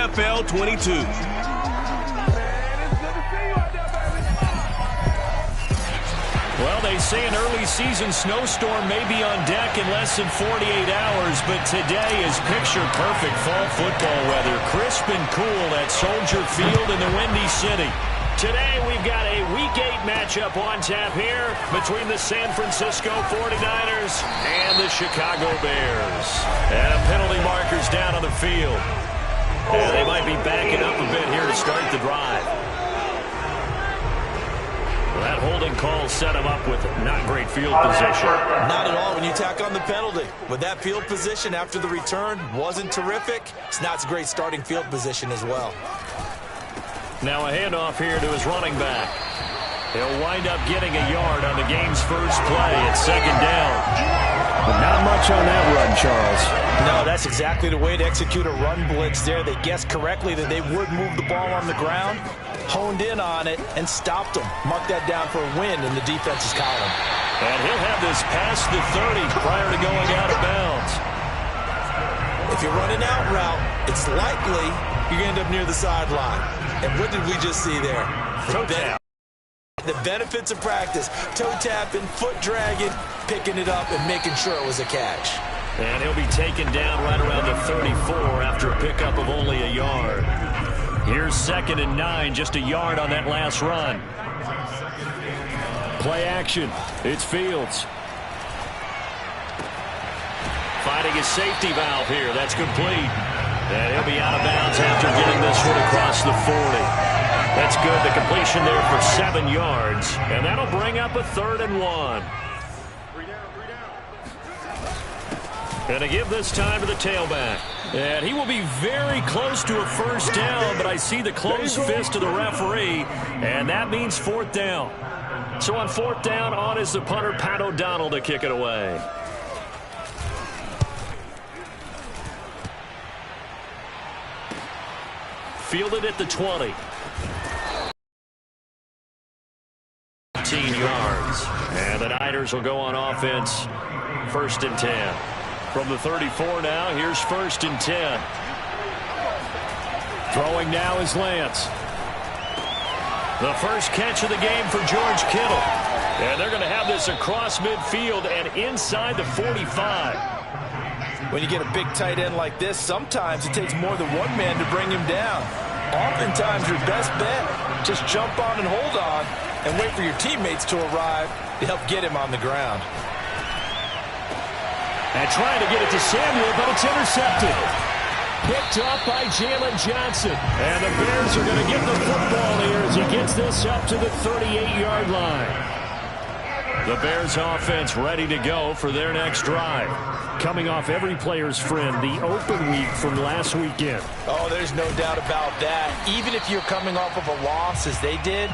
NFL 22. Well, they say an early season snowstorm may be on deck in less than 48 hours, but today is picture-perfect fall football weather. Crisp and cool at Soldier Field in the Windy City. Today we've got a Week 8 matchup on tap here between the San Francisco 49ers and the Chicago Bears. And penalty markers down on the field. And they might be backing up a bit here to start the drive. That holding call set him up with not great field position. Not at all when you tack on the penalty. With that field position after the return wasn't terrific, it's not a great starting field position as well. Now a handoff here to his running back. He'll wind up getting a yard on the game's first play at second down. But not much on that run, Charles. No, that's exactly the way to execute a run blitz there. They guessed correctly that they would move the ball on the ground, honed in on it, and stopped them. Mark that down for a win in the defense's column. And he'll have this past the 30 prior to going out of bounds. If you run an out route, it's likely you're going to end up near the sideline. And what did we just see there? Toe tap. The benefits of practice. Toe tapping, foot dragging, picking it up, and making sure it was a catch. And he'll be taken down right around the 34 after a pickup of only a yard. Here's 2nd and 9, just a yard on that last run. Play action. It's Fields. Finding his safety valve here. That's complete. And he'll be out of bounds after getting this one across the 40. That's good. The completion there for 7 yards. And that'll bring up a 3rd and 1. Going to give this time to the tailback. And he will be very close to a first down, but I see the closed fist of the referee, and that means 4th down. So on 4th down, on is the punter, Pat O'Donnell, to kick it away. Fielded at the 20. 15 yards. And the Niners will go on offense. 1st and 10. From the 34 now, here's 1st and 10. Throwing now is Lance. The first catch of the game for George Kittle. And they're going to have this across midfield and inside the 45. When you get a big tight end like this, sometimes it takes more than one man to bring him down. Oftentimes, your best bet, just jump on and hold on and wait for your teammates to arrive to help get him on the ground. And trying to get it to Samuel, but it's intercepted. Picked up by Jalen Johnson. And the Bears are going to get the football here as he gets this up to the 38-yard line. The Bears offense ready to go for their next drive. Coming off every player's friend, the open week from last weekend. Oh, there's no doubt about that. Even if you're coming off of a loss as they did,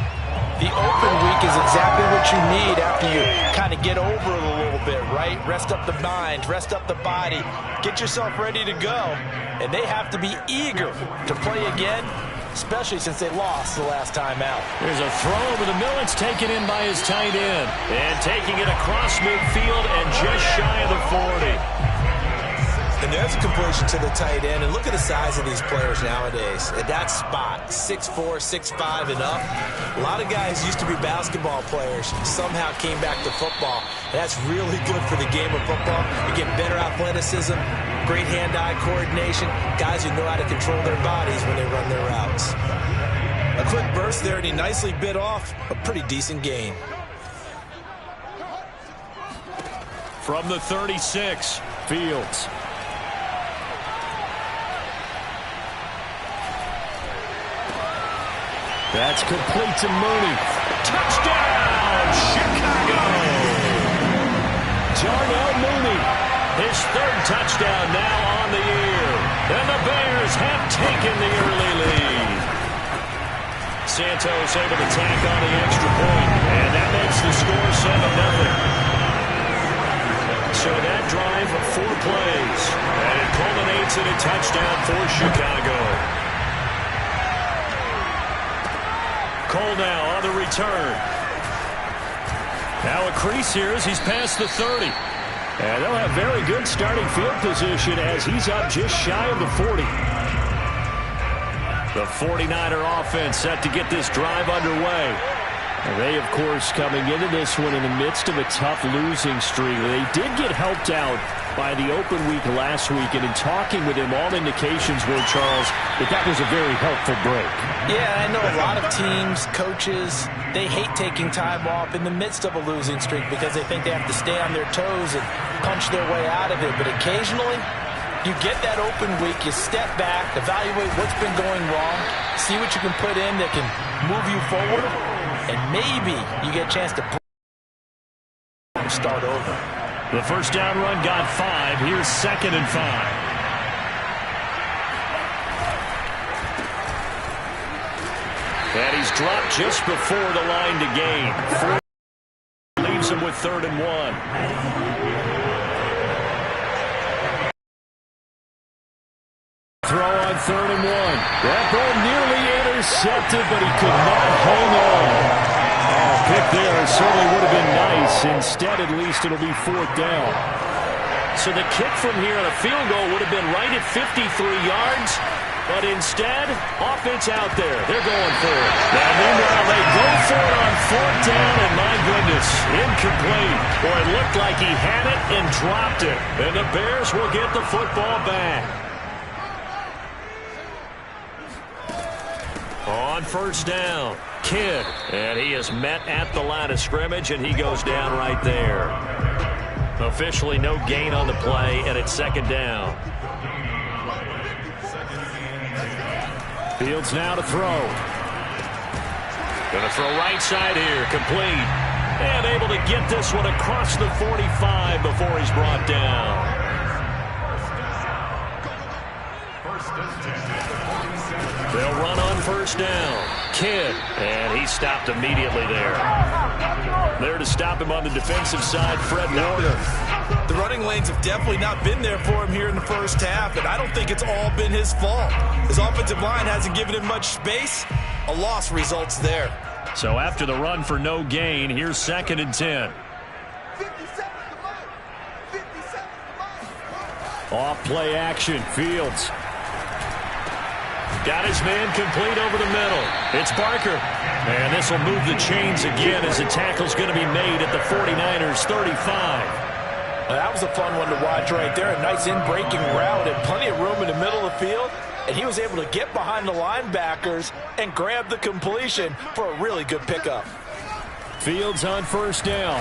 the open week is exactly what you need after you kind of get over it a little bit, right? Rest up the mind, rest up the body, get yourself ready to go. And they have to be eager to play again, especially since they lost the last time out. There's a throw over the middle. It's taken in by his tight end. And taking it across midfield and just shy of the 40. And there's a completion to the tight end. And look at the size of these players nowadays. At that spot, 6'4", 6'5", and up. A lot of guys used to be basketball players, somehow came back to football. And that's really good for the game of football. You get better athleticism, great hand-eye coordination, guys who know how to control their bodies when they run their routes. A quick burst there, and he nicely bit off a pretty decent gain. From the 36, Fields. That's complete to Mooney. Touchdown, Chicago! Darnell Mooney, his 3rd touchdown now on the year. And the Bears have taken the early lead. Santos able to tack on the extra point, and that makes the score 7-0. So that drive, 4 plays, and it culminates in a touchdown for Chicago. Cole now on the return. Now a crease here as he's past the 30. And they'll have very good starting field position as he's up just shy of the 40. The 49er offense set to get this drive underway. They, of course, coming into this one in the midst of a tough losing streak. They did get helped out by the open week last week, and in talking with him, all indications were, Charles, that was a very helpful break. Yeah, I know a lot of teams, coaches, they hate taking time off in the midst of a losing streak because they think they have to stay on their toes and punch their way out of it. But occasionally, you get that open week, you step back, evaluate what's been going wrong, see what you can put in that can move you forward, and maybe you get a chance to start over. The first down run got 5. Here's 2nd and 5. And he's dropped just before the line to gain. 4 leaves him with 3rd and 1. Throw on 3rd and 1. That ball nearly intercepted, but he could not hang on. Pick there certainly would have been nice. Instead, at least, it'll be 4th down. So the kick from here on a field goal would have been right at 53 yards. But instead, offense out there. They're going for it. Now, meanwhile, they go for it on 4th down, and my goodness, incomplete. Boy, it looked like he had it and dropped it. And the Bears will get the football back. On 1st down, Kidd, and he is met at the line of scrimmage, and he goes down right there. Officially no gain on the play, and it's 2nd down. Fields now to throw. Going to throw right side here, complete. And able to get this one across the 45 before he's brought down. They'll run on 1st down. Kidd, and he stopped immediately there. There to stop him on the defensive side, Fred Warner. The running lanes have definitely not been there for him here in the first half, and I don't think it's all been his fault. His offensive line hasn't given him much space. A loss results there. So after the run for no gain, here's 2nd and 10. Off play action, Fields. Got his man complete over the middle. It's Barker. And this will move the chains again as the tackle's going to be made at the 49ers 35. That was a fun one to watch right there. A nice in-breaking route and plenty of room in the middle of the field. And he was able to get behind the linebackers and grab the completion for a really good pickup. Fields on 1st down.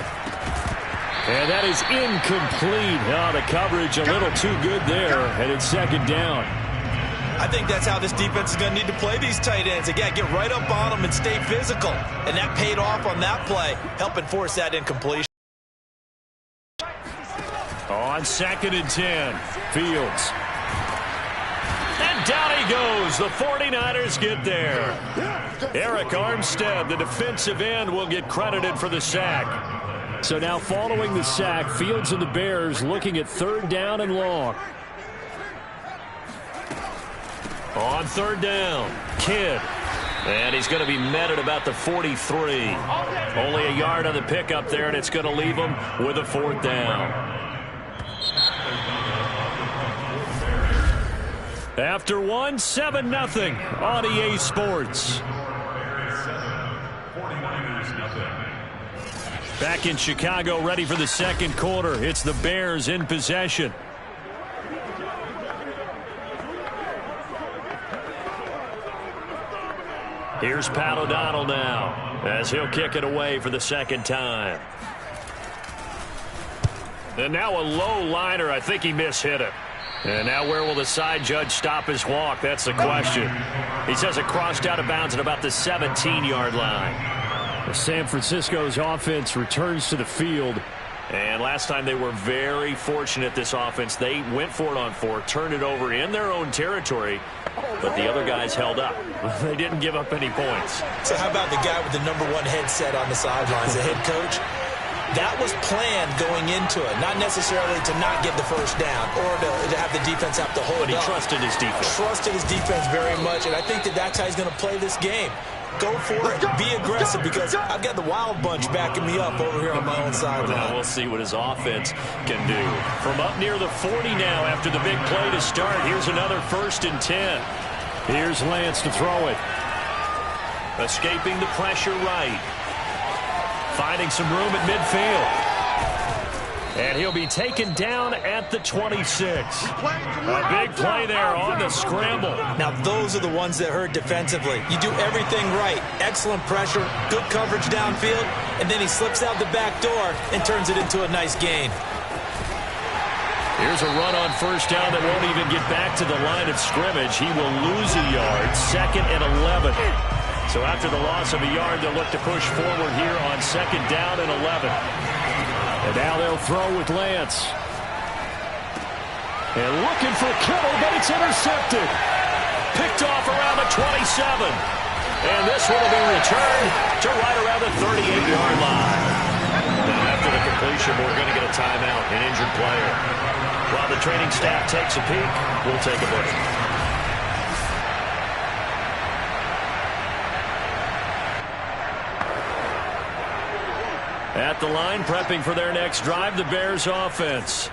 And that is incomplete. Oh, the coverage a little too good there. And it's 2nd down. I think that's how this defense is going to need to play these tight ends. Again, get right up on them and stay physical. And that paid off on that play, helping force that incompletion. On 2nd and 10, Fields. And down he goes. The 49ers get there. Eric Armstead, the defensive end, will get credited for the sack. So now following the sack, Fields and the Bears looking at 3rd down and long. On 3rd down, Kidd. And he's going to be met at about the 43. Only a yard on the pickup there, and it's going to leave him with a 4th down. After 1, 7-0 on EA Sports. Back in Chicago, ready for the 2nd quarter. It's the Bears in possession. Here's Pat O'Donnell now as he'll kick it away for the 2nd time. And now a low liner. I think he mishit it. And now where will the side judge stop his walk? That's the question. He says it crossed out of bounds at about the 17-yard line. San Francisco's offense returns to the field. And last time they were very fortunate, this offense. They went for it on 4, turned it over in their own territory, but the other guys held up. They didn't give up any points. So how about the guy with the #1 headset on the sidelines, the head coach? That was planned going into it, not necessarily to not get the first down or to have the defense have to hold up. But he up. trusted his defense. Trusted his defense very much, and I think that's how he's going to play this game. Go for it, be aggressive, because I've got the wild bunch backing me up over here on my own sideline. Now we'll see what his offense can do. From up near the 40 now after the big play to start, here's another 1st and 10. Here's Lance to throw it. Escaping the pressure right. Finding some room at midfield. And he'll be taken down at the 26. A big play there on the scramble. Now, those are the ones that hurt defensively. You do everything right. Excellent pressure, good coverage downfield, and then he slips out the back door and turns it into a nice gain. Here's a run on first down that won't even get back to the line of scrimmage. He will lose a yard, 2nd and 11. So after the loss of a yard, they'll look to push forward here on 2nd down and 11. And now they'll throw with Lance. And looking for Kittle, but it's intercepted. Picked off around the 27. And this one will be returned to right around the 38-yard line. Now after the completion, we're going to get a timeout, an injured player. While the training staff takes a peek, we'll take a break. At the line, prepping for their next drive, the Bears offense.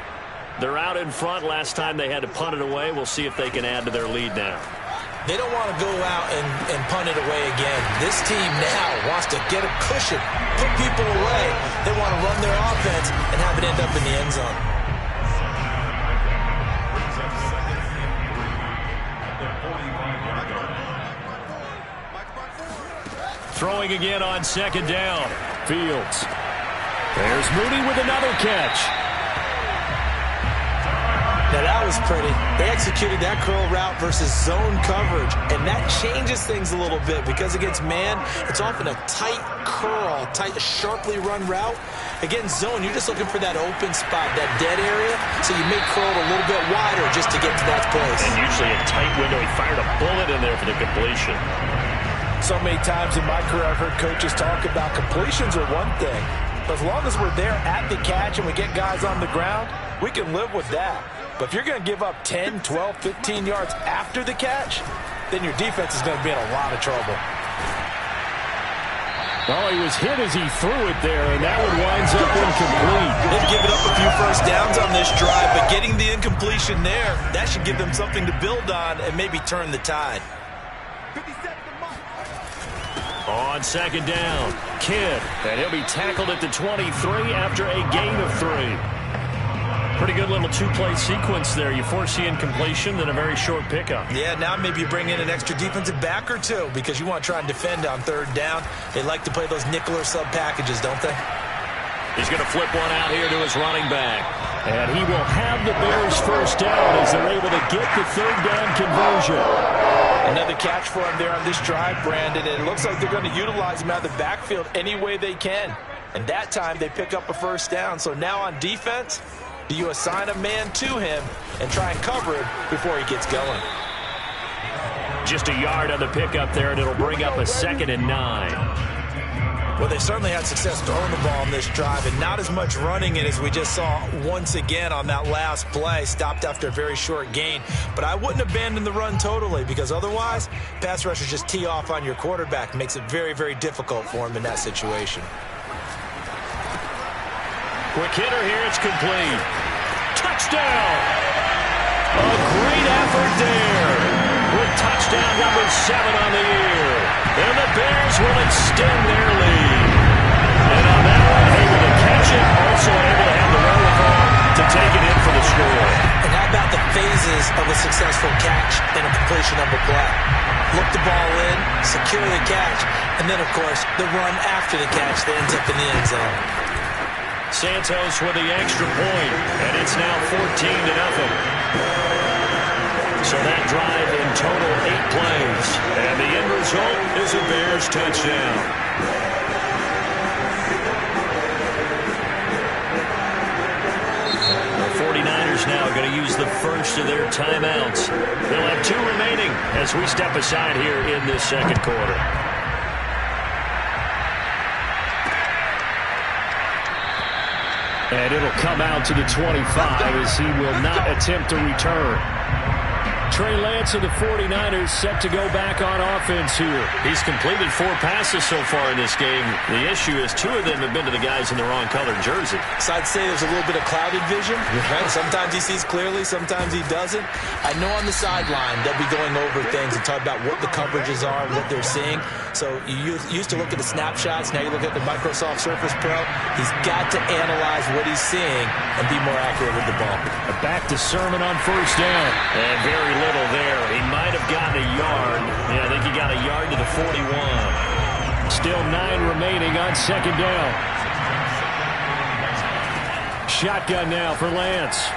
They're out in front. Last time they had to punt it away. We'll see if they can add to their lead now. They don't want to go out and punt it away again. This team now wants to get a cushion, put people away. They want to run their offense and have it end up in the end zone. Throwing again on 2nd down. Fields. There's Mooney with another catch. Now that was pretty. They executed that curl route versus zone coverage, and that changes things a little bit because against man, it's often a tight curl, tight, sharply run route. Against zone, you're just looking for that open spot, that dead area, so you may curl it a little bit wider just to get to that place. And usually a tight window. He fired a bullet in there for the completion. So many times in my career I've heard coaches talk about completions are one thing. But as long as we're there at the catch and we get guys on the ground, we can live with that. But if you're going to give up 10, 12, 15 yards after the catch, then your defense is going to be in a lot of trouble. Oh, he was hit as he threw it there, and that one winds up incomplete. They've given up a few first downs on this drive, but getting the incompletion there, that should give them something to build on and maybe turn the tide. On 2nd down, Kidd, and he'll be tackled at the 23 after a gain of 3. Pretty good little two-play sequence there. You force the incompletion, then a very short pickup. Yeah, now maybe you bring in an extra defensive back or two because you want to try and defend on 3rd down. They like to play those nickel or sub packages, don't they? He's going to flip one out here to his running back. And he will have the Bears first down as they're able to get the 3rd down conversion. Another catch for him there on this drive, Brandon. And it looks like they're going to utilize him out of the backfield any way they can. And that time they pick up a first down. So now on defense, do you assign a man to him and try and cover him before he gets going? Just a yard on the pickup there, and it'll bring up a 2nd and 9. Well, they certainly had success throwing the ball on this drive, and not as much running it as we just saw once again on that last play. Stopped after a very short gain. But I wouldn't abandon the run totally, because otherwise, pass rushers just tee off on your quarterback. Makes it very, very difficult for him in that situation. Quick hitter here, it's complete. Touchdown! A great effort there. With touchdown number 7 on the year. And the Bears will extend their lead. And on that one, able to catch it, also able to have the wherewithal to take it in for the score. And how about the phases of a successful catch and a completion of a play? Look the ball in, secure the catch, and then, of course, the run after the catch that ends up in the end zone. Santos with the extra point, and it's now 14-0. So that drive in total 8 plays. And the end result is a Bears touchdown. The 49ers now going to use the first of their timeouts. They'll have 2 remaining as we step aside here in this 2nd quarter. And it'll come out to the 25 as he will not attempt to return. Trey Lance of the 49ers set to go back on offense here. He's completed 4 passes so far in this game. The issue is 2 of them have been to the guys in the wrong colored jersey. So I'd say there's a little bit of clouded vision. Right? Sometimes he sees clearly, sometimes he doesn't. I know on the sideline they'll be going over things and talk about what the coverages are and what they're seeing. So you used to look at the snapshots. Now you look at the Microsoft Surface Pro. He's got to analyze what he's seeing and be more accurate with the ball. Back to Sermon on first down. And very little there. He might have gotten a yard. Yeah, I think he got a yard to the 41. Still 9 remaining on second down. Shotgun now for Lance.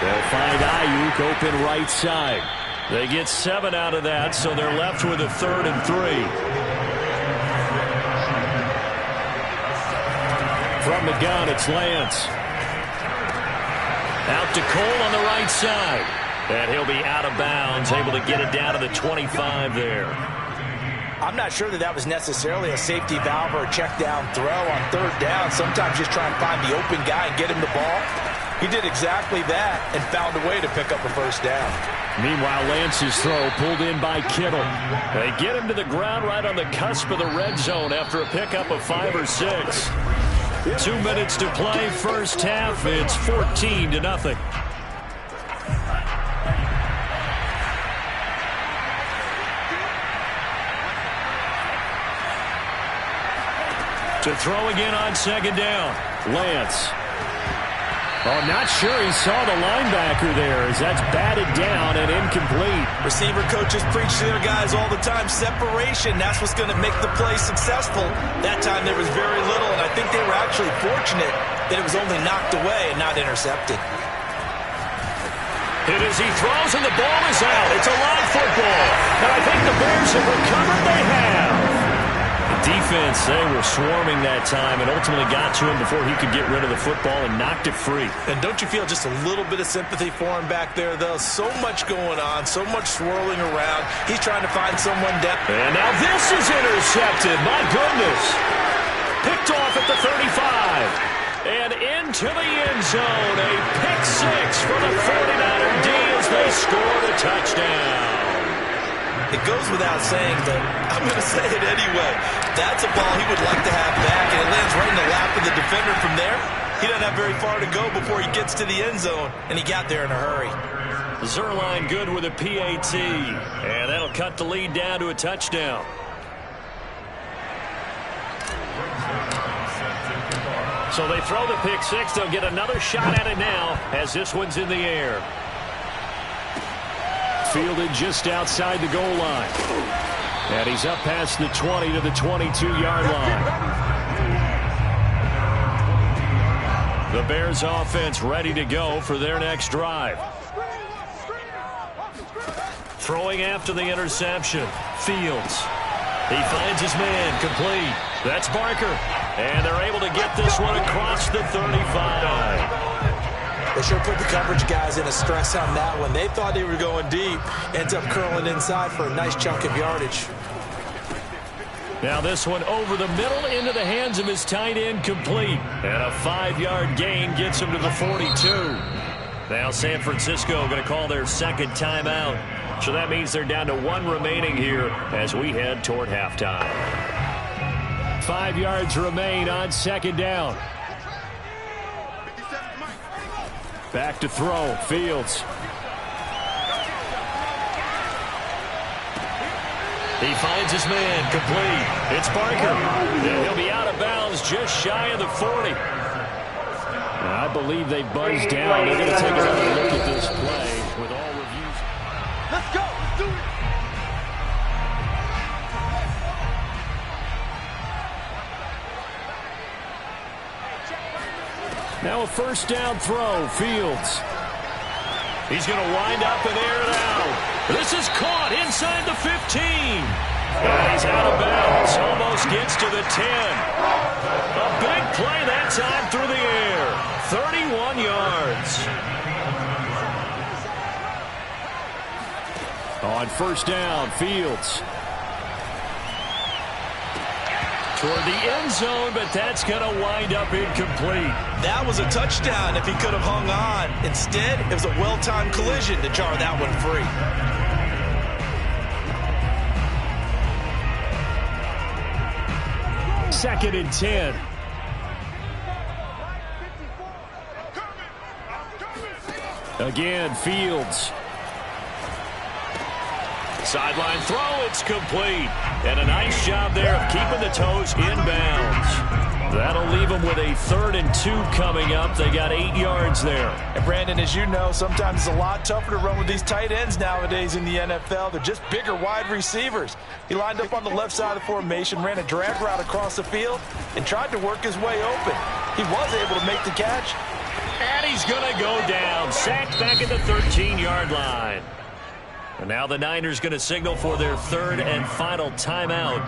They'll find Ayuk open right side. They get 7 out of that, so they're left with a 3rd and 3. From the gun, it's Lance. Out to Cole on the right side. And he'll be out of bounds, able to get it down to the 25 there. I'm not sure that was necessarily a safety valve or a check down throw on 3rd down. Sometimes just try and find the open guy and get him the ball. He did exactly that and found a way to pick up a first down. Meanwhile, Lance's throw pulled in by Kittle. They get him to the ground right on the cusp of the red zone after a pickup of 5 or 6. 2 minutes to play, first half. It's 14-0. To throw again on second down. Lance. Oh, not sure he saw the linebacker there as that's batted down and incomplete. Receiver coaches preach to their guys all the time. Separation, that's what's going to make the play successful. That time there was very little, and I think they were actually fortunate that it was only knocked away and not intercepted. Hit as he throws, and the ball is out. It's a live football. And I think the Bears have recovered. They have. Defense, they were swarming that time and ultimately got to him before he could get rid of the football and knocked it free. And don't you feel just a little bit of sympathy for him back there, though? So much going on, so much swirling around. He's trying to find someone down. And now this is intercepted. My goodness. Picked off at the 35. And into the end zone. A pick 6 for the 49er D as they score the touchdown. It goes without saying, but I'm going to say it anyway. That's a ball he would like to have back, and it lands right in the lap of the defender from there. He doesn't have very far to go before he gets to the end zone, and he got there in a hurry. Zerline good with a PAT, and that'll cut the lead down to a touchdown. So they throw the pick 6. They'll get another shot at it now as this one's in the air. Fielded just outside the goal line. And he's up past the 20 to the 22-yard line. The Bears offense ready to go for their next drive. Throwing after the interception. Fields. He finds his man complete. That's Barker. And they're able to get this one across the 35. They sure put the coverage guys in a stress on that one. They thought they were going deep. Ends up curling inside for a nice chunk of yardage. Now this one over the middle into the hands of his tight end complete. And a 5-yard gain gets him to the 42. Now San Francisco going to call their second timeout. So that means they're down to 1 remaining here as we head toward halftime. 5 yards remain on second down. Back to throw. Fields. He finds his man complete. It's Barker. And he'll be out of bounds just shy of the 40. I believe they buzzed down. They're going to take another look at this play with all reviews. Let's go. Let's do it. Now a first down throw. Fields. He's going to wind up and air it out. This is caught inside the 15. And he's out of bounds. Almost gets to the 10. A big play that time through the air. 31 yards. On first down, Fields. Toward the end zone, but that's going to wind up incomplete. That was a touchdown if he could have hung on. Instead, it was a well-timed collision to jar that one free. Second and 10. Again, Fields. Sideline throw, it's complete. And a nice job there of keeping the toes inbounds. That'll leave them with a 3rd and 2 coming up. They got 8 yards there. And Brandon, as you know, sometimes it's a lot tougher to run with these tight ends nowadays in the NFL. They're just bigger wide receivers. He lined up on the left side of the formation, ran a drag route across the field, and tried to work his way open. He was able to make the catch. And he's going to go down. Sacked back at the 13-yard line. And now the Niners going to signal for their 3rd and final timeout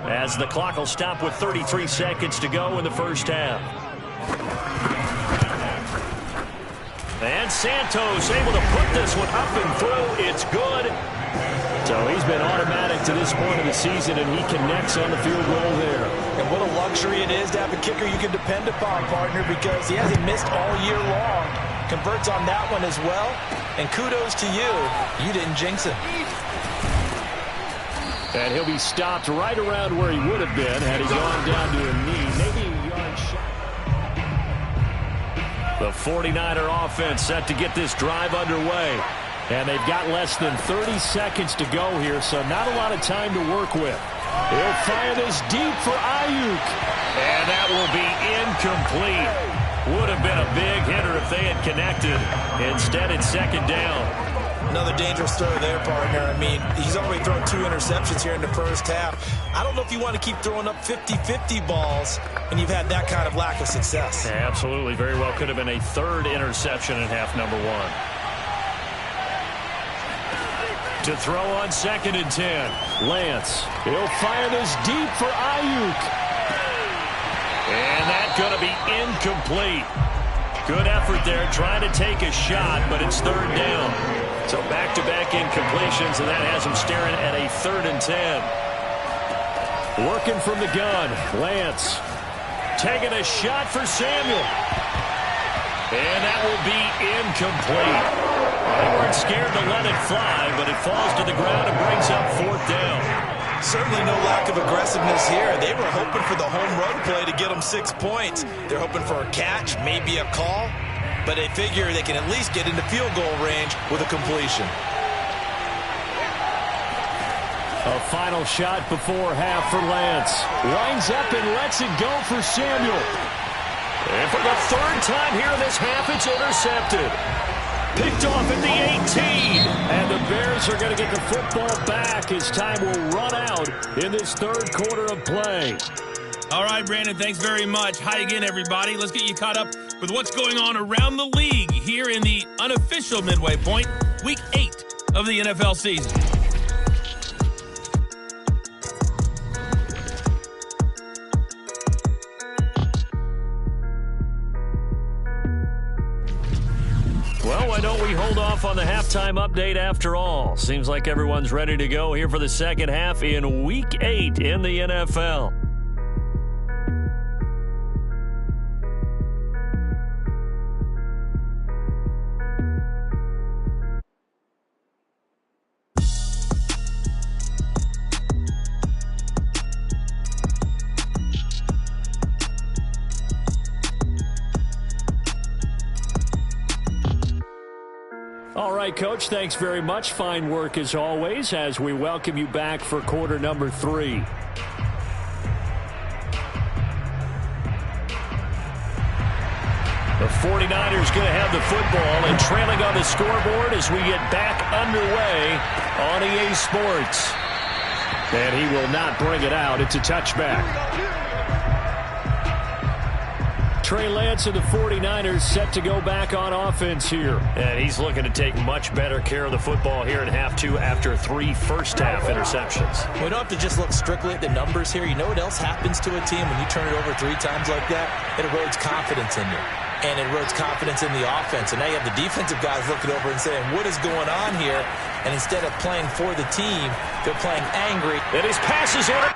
as the clock will stop with 33 seconds to go in the first half. And Santos able to put this one up and through. It's good. So he's been automatic to this point of the season, and he connects on the field goal there. And what a luxury it is to have a kicker you can depend upon, partner, because he hasn't missed all year long. Converts on that one as well. And kudos to you. You didn't jinx him. And he'll be stopped right around where he would have been had he gone down to a knee. Maybe a yard shot. The 49er offense set to get this drive underway. And they've got less than 30 seconds to go here, so not a lot of time to work with. He'll fire this deep for Ayuk. And that will be incomplete. Would have been a big hitter if they had connected. Instead, it's 2nd down. Another dangerous throw there, partner. I mean, he's already thrown 2 interceptions here in the first half. I don't know if you want to keep throwing up 50-50 balls when you've had that kind of lack of success. Yeah, absolutely. Very well could have been a 3rd interception in half number 1. To throw on 2nd and 10. Lance. He'll fire this deep for Ayuk. And that's going to be incomplete. Good effort there, trying to take a shot, but it's 3rd down. So back-to-back incompletions, and that has him staring at a 3rd and 10. Working from the gun, Lance. Taking a shot for Samuel. And that will be incomplete. They weren't scared to let it fly, but it falls to the ground and brings up 4th down. Certainly no lack of aggressiveness here. They were hoping for the home run play to get them 6 points. They're hoping for a catch, maybe a call, but they figure they can at least get into field goal range with a completion. A final shot before half for Lance. Lines up and lets it go for Samuel. And for the 3rd time here in this half, it's intercepted. Picked off at the 18. And the Bears are going to get the football back as time will run out in this 3rd quarter of play. All right, Brandon, thanks very much. Hi again, everybody. Let's get you caught up with what's going on around the league here in the unofficial midway point, Week 8 of the NFL season. Well, why don't we hold off on the halftime update after all? Seems like everyone's ready to go here for the second half in Week 8 in the NFL. All right, Coach, thanks very much. Fine work as always as we welcome you back for quarter number 3. The 49ers going to have the football and trailing on the scoreboard as we get back underway on EA Sports. And he will not bring it out. It's a touchback. Trey Lance of the 49ers set to go back on offense here. And he's looking to take much better care of the football here in half 2 after 3 first-half interceptions. We don't have to just look strictly at the numbers here. You know what else happens to a team when you turn it over 3 times like that? It erodes confidence in you. And it erodes confidence in the offense. And now you have the defensive guys looking over and saying, what is going on here? And instead of playing for the team, they're playing angry. And his pass is on it.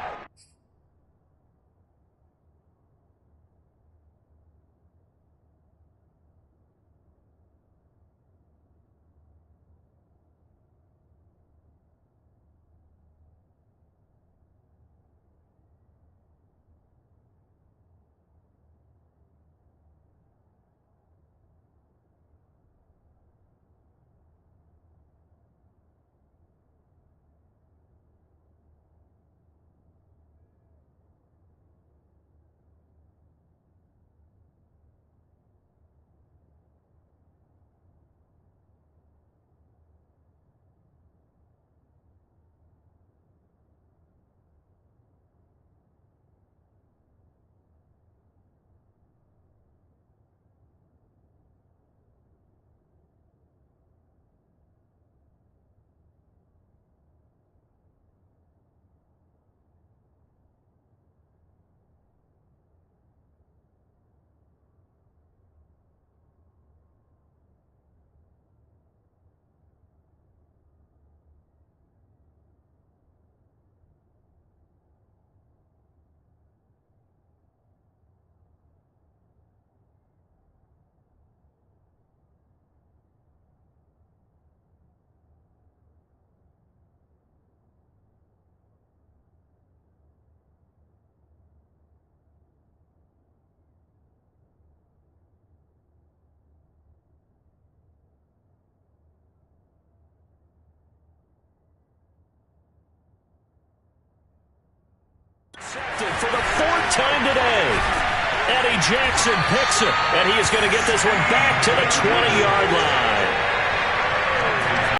For the fourth time today, Eddie Jackson picks it, and he is going to get this one back to the 20-yard line.